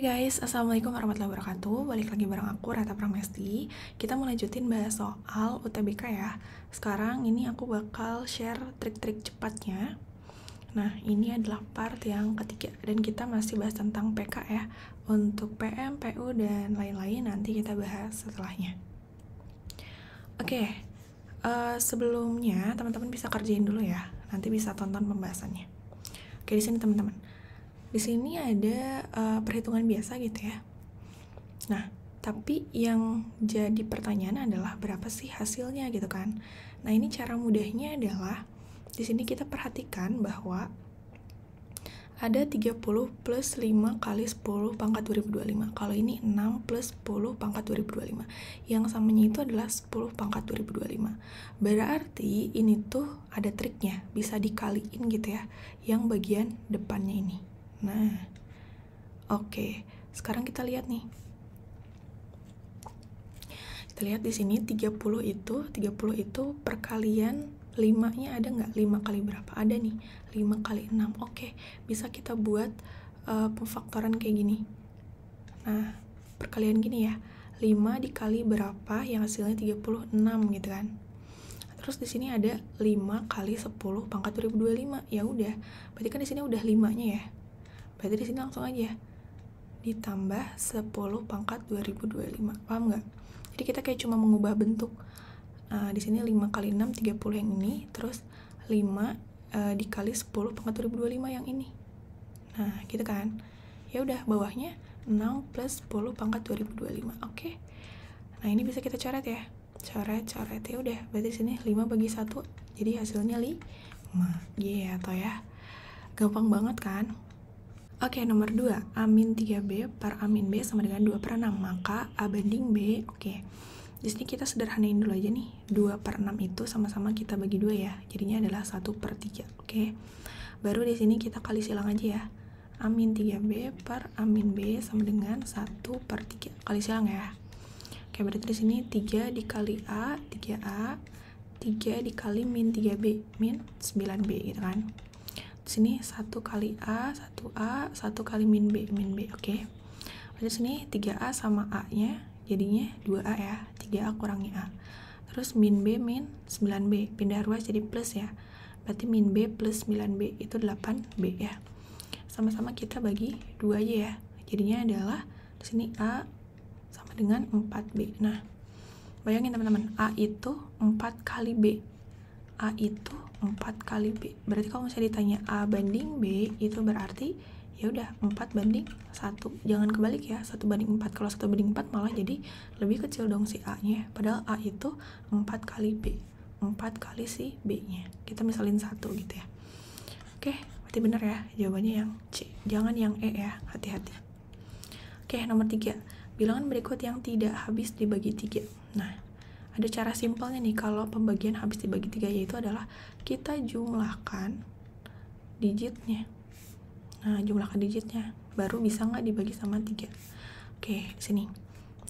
Guys, Assalamualaikum warahmatullahi wabarakatuh. Balik lagi bareng aku, Rata Pramesti. Kita mau lanjutin bahas soal UTBK ya. Sekarang ini aku bakal share trik-trik cepatnya. Nah, ini adalah part yang ketiga. Dan kita masih bahas tentang PK ya. Untuk PM, PU, dan lain-lain nanti kita bahas setelahnya. Oke, sebelumnya teman-teman bisa kerjain dulu ya. Nanti bisa tonton pembahasannya. Oke, di sini teman-teman. Di sini ada perhitungan biasa gitu ya. Nah, tapi yang jadi pertanyaan adalah berapa sih hasilnya gitu kan. Nah, ini cara mudahnya adalah di sini kita perhatikan bahwa ada 30 plus 5 kali 10 pangkat 2025. Kalau ini 6 plus 10 pangkat 2025. Yang samanya itu adalah 10 pangkat 2025. Berarti ini tuh ada triknya, bisa dikaliin gitu ya, yang bagian depannya ini. Nah, oke. Sekarang kita lihat nih. Kita lihat di sini 30 itu perkalian 5-nya ada nggak? 5 kali berapa? Ada nih. 5 kali 6. Oke, bisa kita buat pemfaktoran kayak gini. Nah, perkalian gini ya. 5 dikali berapa yang hasilnya 36 gitu kan. Terus di sini ada 5 kali 10 pangkat 2025. Ya udah. Berarti kan di sini udah 5-nya ya. Berarti di sini langsung aja ditambah 10 pangkat 2025. Paham nggak? Jadi kita kayak cuma mengubah bentuk. Di sini 5 kali 6 30 yang ini, terus 5 dikali 10 pangkat 2025 yang ini. Nah, gitu kan. Ya udah, bawahnya 6 plus 10 pangkat 2025. Oke. Nah, ini bisa kita coret ya. Coret ya udah. Berarti di sini 5 bagi 1 jadi hasilnya 5. Gitu ya. Gampang banget kan? Oke, nomor 2, A-min 3B per A-min B sama dengan 2/6. Maka A banding B, oke. Di sini kita sederhanain dulu aja nih. 2/6 itu sama-sama kita bagi 2 ya. Jadinya adalah 1/3, oke. Baru di sini kita kali silang aja ya. A-min 3B per A-min B sama dengan 1/3. Kali silang ya. Oke, berarti di sini 3 dikali A, 3A. 3 dikali min 3B, min 9B gitu kan. Sini 1 kali A, 1A, 1 kali min B, oke. Di sini 3A sama A-nya jadinya 2A ya, 3A kurangi A. Terus min B, min 9B, pindah ruas jadi plus ya. Berarti min B plus 9B itu 8B ya. Sama-sama kita bagi 2 aja ya. Jadinya adalah di sini A sama dengan 4B. Nah, bayangin teman-teman, A itu 4 kali B. A itu 4 kali B. Berarti kalau misalnya ditanya A banding B, itu berarti ya udah 4 banding 1. Jangan kebalik ya, 1 banding 4. Kalau 1 banding 4 malah jadi lebih kecil dong si A-nya. Padahal A itu 4 kali B. 4 kali si B-nya. Kita misalin 1 gitu ya. Oke, berarti benar ya. Jawabannya yang C. Jangan yang E ya, hati-hati. Oke, nomor 3. Bilangan berikut yang tidak habis dibagi 3. Nah, ada cara simpelnya nih kalau pembagian habis dibagi 3, yaitu adalah kita jumlahkan digitnya. Nah, jumlahkan digitnya baru bisa nggak dibagi sama 3. Oke, di sini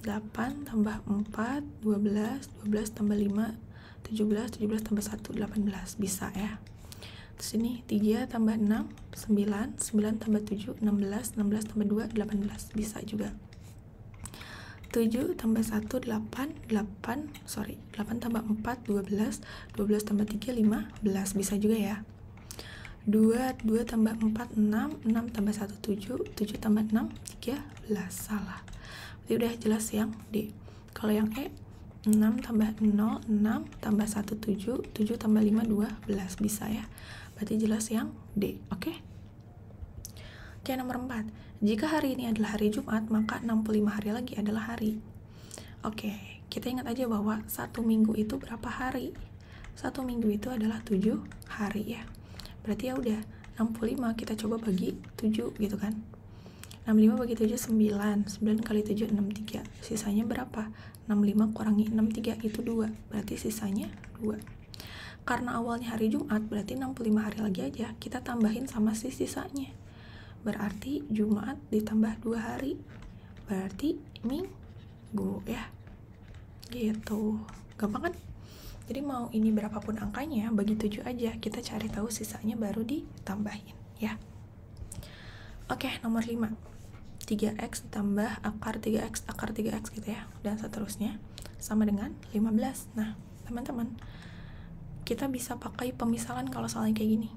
8 tambah 4 12, 12 tambah 5 17, 17 tambah 1 18, bisa ya. Terus ini 3 tambah 6 9, 9 tambah 7 16, 16 tambah 2 18, bisa juga. 7 tambah 1 8 tambah 4 12, 12 tambah 3 15, bisa juga ya. 2 tambah 4 6, 6 tambah 1 7, 7 tambah 6 13, salah. Berarti udah jelas yang D. Kalau yang E 6 tambah 0 6 tambah 1 7, 7 tambah 5 12, bisa ya. Berarti jelas yang D, oke? Oke, nomor 4. Jika hari ini adalah hari Jumat, maka 65 hari lagi adalah hari. Oke, kita ingat aja bahwa 1 minggu itu berapa hari? 1 minggu itu adalah 7 hari ya. Berarti ya udah 65 kita coba bagi 7 gitu kan. 65 bagi 7 9. 9 kali 7 63. Sisanya berapa? 65 kurangi 63 itu 2. Berarti sisanya 2. Karena awalnya hari Jumat, berarti 65 hari lagi aja kita tambahin sama sisanya. Berarti Jumat ditambah 2 hari. Berarti minggu ya. Gitu. Gampang kan? Jadi mau ini berapapun angkanya, bagi 7 aja. Kita cari tahu sisanya baru ditambahin ya. Oke, nomor 5. 3x ditambah akar 3x gitu ya, dan seterusnya sama dengan 15. Nah, teman-teman, kita bisa pakai pemisalan kalau soalnya kayak gini.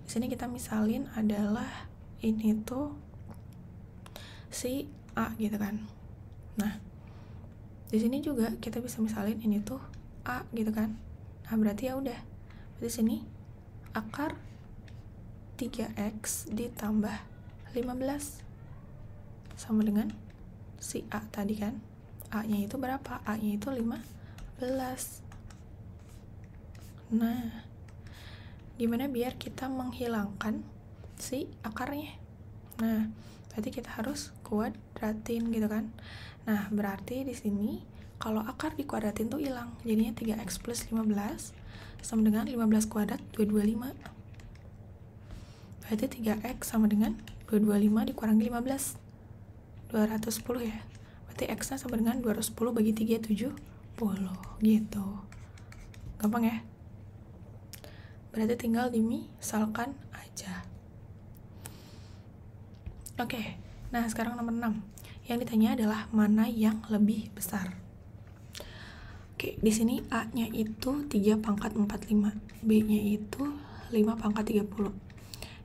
Di sini kita misalin adalah ini tuh si A gitu kan. Nah, di sini juga kita bisa misalin ini tuh A gitu kan. Nah, berarti ya udah. Di sini akar 3x ditambah 15 sama dengan si A tadi kan. A-nya itu berapa? A-nya itu 15. Nah, gimana biar kita menghilangkan si akarnya? Nah, berarti kita harus kuadratin gitu kan. Nah, berarti di sini kalau akar dikuadratin tuh hilang. Jadinya 3x plus 15 sama dengan 15 kuadrat 225. Berarti 3x sama dengan 225 dikurangi 15. 210 ya. Berarti x-nya sama dengan 210 bagi 3, 70 gitu. Gampang ya? Berarti tinggal dimisalkan aja. Oke, nah sekarang nomor 6. Yang ditanya adalah mana yang lebih besar. Oke, di sini A-nya itu 3 pangkat 45, B-nya itu 5 pangkat 30.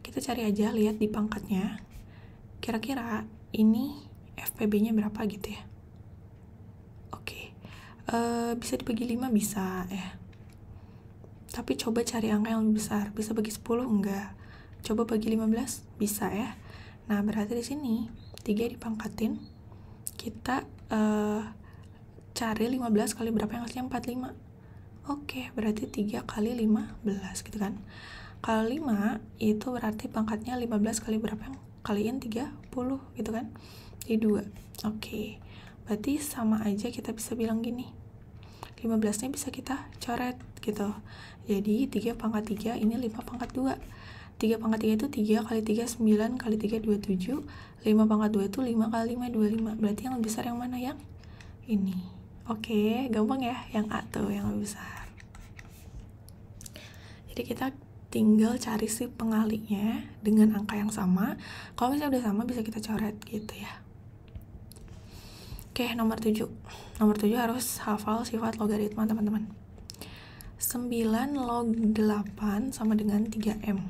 Kita cari aja, lihat di pangkatnya. Kira-kira ini FPB-nya berapa gitu ya. Oke, bisa dibagi 5 bisa ya. Tapi coba cari angka yang lebih besar. Bisa bagi 10 enggak? Coba bagi 15 bisa ya. Nah, berarti di sini 3 dipangkatin. Kita cari 15 kali berapa yang hasilnya 45. Oke, berarti 3 kali 15 gitu kan. Kalau 5 itu berarti pangkatnya 15 kali berapa yang kaliin 30 gitu kan. Di 2. Oke. Berarti sama aja kita bisa bilang gini. 15-nya bisa kita coret gitu. Jadi 3 pangkat 3 ini 5 pangkat 2. 3 pangkat 3 itu 3 kali 3 9 kali 3 27. 5 pangkat 2 itu 5 kali 5 25. Berarti yang lebih besar yang mana? Yang ini. Oke, gampang ya. Yang A tuh yang lebih besar. Jadi kita tinggal cari si pengalinya dengan angka yang sama. Kalau misalnya udah sama bisa kita coret gitu ya. Oke, nomor 7. Nomor 7 harus hafal sifat logaritma, teman-teman. 9 log 8 sama dengan 3M.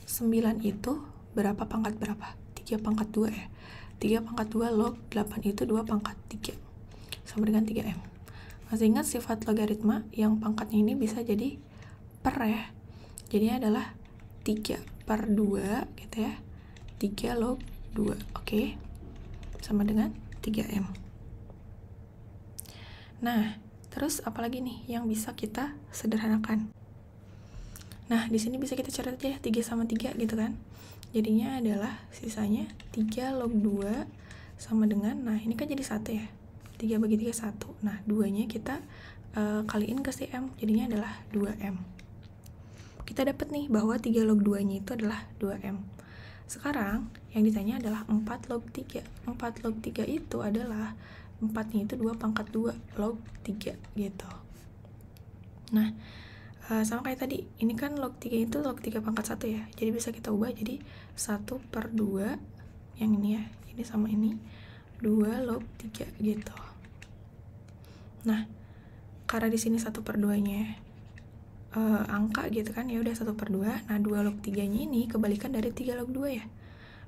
9 itu berapa pangkat berapa? 3 pangkat 2 ya. 3 pangkat 2 log 8 itu 2 pangkat 3. Sama dengan 3M. Masih ingat sifat logaritma yang pangkatnya ini bisa jadi per ya. Jadinya adalah 3 per 2 gitu ya. 3 log 2. Oke. Sama dengan 3M. Nah, terus apalagi nih yang bisa kita sederhanakan? Nah, di sini bisa kita coret aja 3 sama 3 gitu kan. Jadinya adalah sisanya 3 log 2 sama dengan, nah ini kan jadi 1 ya. 3 bagi 3 1. Nah, 2-nya kita kaliin ke si M, jadinya adalah 2M. Kita dapat nih bahwa 3 log 2-nya itu adalah 2M. Sekarang yang ditanya adalah 4 log 3. 4 log 3 itu adalah 4-nya itu 2 pangkat 2 log 3 gitu. Nah, sama kayak tadi, ini kan log 3 itu log 3 pangkat 1 ya. Jadi bisa kita ubah jadi 1 per 2 yang ini ya. Ini sama ini 2 log 3 gitu. Nah, karena di sini 1 per 2-nya angka gitu kan, ya udah 1 per 2. Nah, 2 log 3-nya ini kebalikan dari 3 log 2 ya.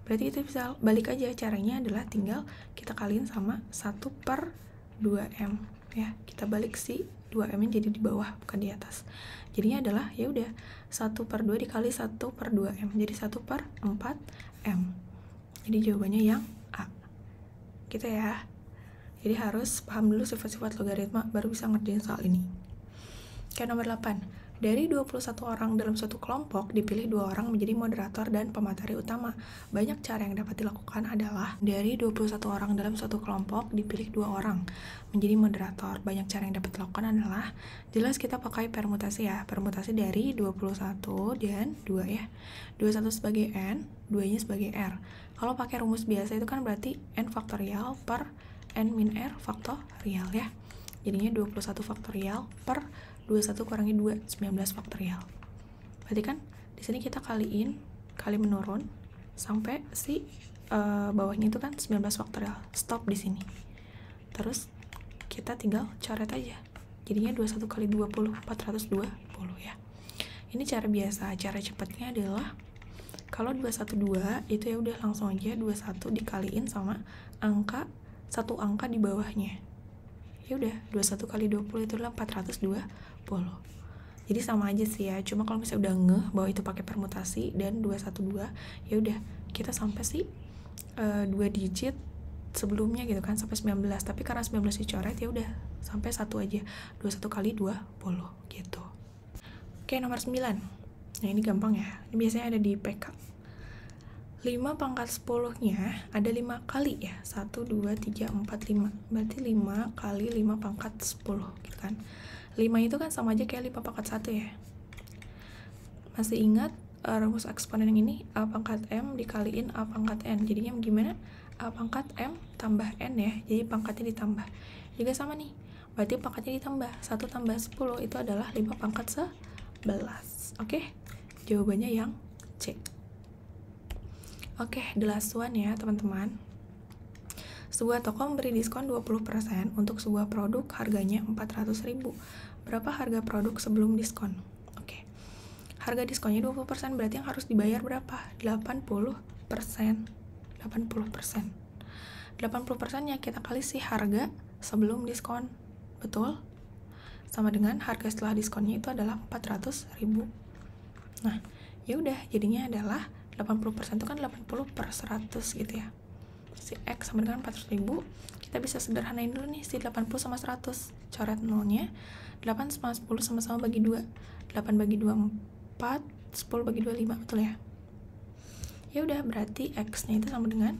Berarti kita bisa balik aja, caranya adalah tinggal kita kaliin sama 1 per 2M ya. Kita balik si 2M-nya jadi di bawah bukan di atas. Jadinya adalah ya udah 1 per 2 dikali 1 per 2M. Jadi 1 per 4M. Jadi jawabannya yang A. Gitu ya. Jadi harus paham dulu sifat-sifat logaritma baru bisa ngerjain soal ini. Oke, nomor 8. Dari 21 orang dalam suatu kelompok, dipilih 2 orang menjadi moderator dan pemateri utama. Banyak cara yang dapat dilakukan adalah, dari 21 orang dalam suatu kelompok, dipilih 2 orang menjadi moderator. Banyak cara yang dapat dilakukan adalah, jelas kita pakai permutasi ya. Permutasi dari 21 dan 2 ya. 21 sebagai N, 2-nya sebagai R. Kalau pakai rumus biasa itu kan berarti N faktorial per N min R faktorial ya. Jadinya 21 faktorial per 21 kurangi 2, 19 faktorial. Berarti kan di sini kita kaliin, kali menurun sampai si bawahnya itu kan 19 faktorial, stop di sini. Terus kita tinggal coret aja, jadinya 21 kali 20, 420 ya. Ini cara biasa. Cara cepatnya adalah kalau 212 itu ya udah langsung aja 21 dikaliin sama satu angka di bawahnya. Ya udah 21 kali 20 itu adalah 420. Jadi sama aja sih ya. Cuma kalau misalnya udah ngeh bahwa itu pakai permutasi dan 212, ya udah kita sampai sih 2 digit sebelumnya gitu kan, sampai 19. Tapi karena 19 dicoret ya udah sampai 1 aja. 21 kali 20 gitu. Oke, nomor 9. Nah, ini gampang ya. Ini biasanya ada di PK. 5 pangkat 10-nya ada 5 kali ya. 1, 2, 3, 4, 5. Berarti 5 kali 5 pangkat 10 gitu kan. 5 itu kan sama aja kayak 5 pangkat 1 ya. Masih ingat rumus eksponen yang ini? A pangkat M dikaliin A pangkat N. Jadinya gimana? A pangkat M tambah N ya. Jadi pangkatnya ditambah. Juga sama nih. Berarti pangkatnya ditambah. 1 tambah 10 itu adalah 5 pangkat 11. Oke? Jawabannya yang C. Oke, the last one ya teman-teman. Sebuah toko memberi diskon 20% untuk sebuah produk harganya 400.000. Berapa harga produk sebelum diskon? Oke. Harga diskonnya 20%, berarti yang harus dibayar berapa? 80%. 80%-nya kita kali sih harga sebelum diskon. Betul? Sama dengan harga setelah diskonnya itu adalah 400.000. Nah, ya udah jadinya adalah 80% itu kan 80/100 gitu ya. Si X sama dengan 400.000. Kita bisa sederhanain dulu nih, si 80 sama 100. Coret nolnya. 8 sama 10 sama-sama bagi 2. 8 bagi 2 4, 10 bagi 2 5, betul ya? Ya udah, berarti X-nya itu sama dengan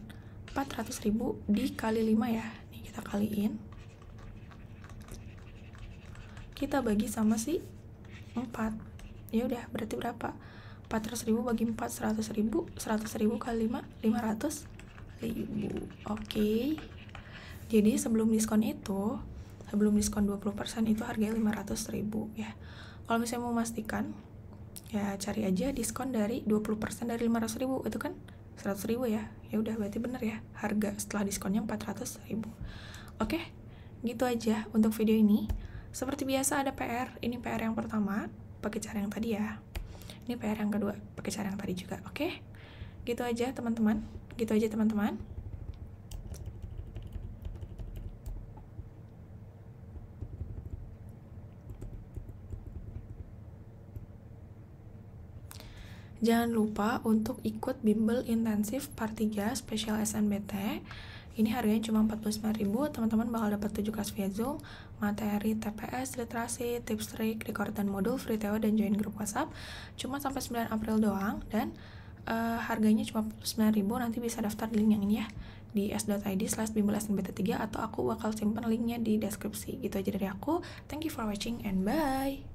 400.000 dikali 5 ya. Nih kita kaliin. Kita bagi sama si 4. Ya udah, berarti berapa? 400.000 bagi 4, 100.000. 100.000 kali 5, 500.000. Oke. Jadi sebelum diskon 20% itu harganya 500.000 ya. Kalau misalnya mau memastikan, ya cari aja diskon dari 20% dari 500.000, itu kan 100.000 ya. Ya udah, berarti bener ya, harga setelah diskonnya 400.000. Oke, gitu aja untuk video ini. Seperti biasa ada PR. Ini PR yang pertama pakai cara yang tadi ya. Ini PR yang kedua pakai cara yang tadi juga. Oke, gitu aja teman-teman. Jangan lupa untuk ikut bimbel intensif part 3 spesial SNBT. Ini harganya cuma 49.000. Teman-teman bakal dapat 7 kelas via Zoom, materi TPS, literasi, tips trik, record dan modul, free TO dan join grup WhatsApp. Cuma sampai 9 April doang dan harganya cuma 49.000. Nanti bisa daftar di link yang ini ya, di s.id/bimbel-snbt3, atau aku bakal simpan linknya di deskripsi. Gitu aja dari aku. Thank you for watching and bye.